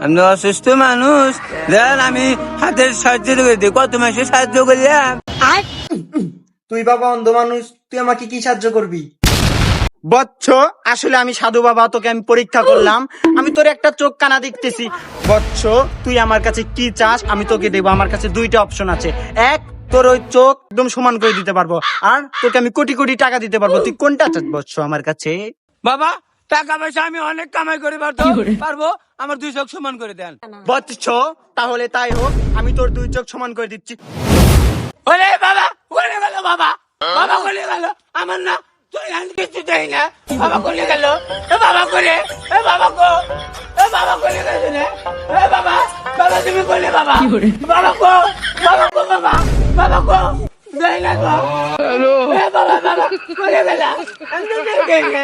আমি অসুস্থ মানুষ, দেন আমি হাতের সাহায্য করে দিই, কত মাসে সাহায্য করলাম। তুই বাবা অন্ধ মানুষ, তুই আমাকে কি সাহায্য করবি? বৎস, আসলে আমি সাধু বাবা, তোকে আমি পরীক্ষা করলাম, আমি তোর একটা চোখ কানা দেখতেছি। বৎস, তুই আমার কাছে কি চাস আমি তোকে দেবো। আমার কাছে দুইটা অপশন আছে, এক, তোর ওই চোখ একদম সমান করে দিতে পারবো, আর তোকে আমি কোটি কোটি টাকা দিতে পারবো। তুই কোনটা চাস বৎস আমার কাছে? বাবা, টাকা পয়সা আমি অনেক কামাই করে পারবো, আমার 2 চোখ সমান করে দেন। বৎস, তাহলে তাই হোক, আমি তোর 2 চোখ সমান করে দিচ্ছি। ওরে বাবা, ওরে গেল বাবা, বাবা গলে গেল আমার, না তুই আমি কিছু দেই না, বাবা গলে গেল। এ বাবা করে, এ বাবা গো, এ বাবা গলে গেছে রে, এ বাবা, বাবা তুমি গলে বাবা, বাবা গো, বাবা গো, বাবা, বাবা গো, দেই না গো, এ বাবা, বাবা গলে গেল, আমি তো দেই না।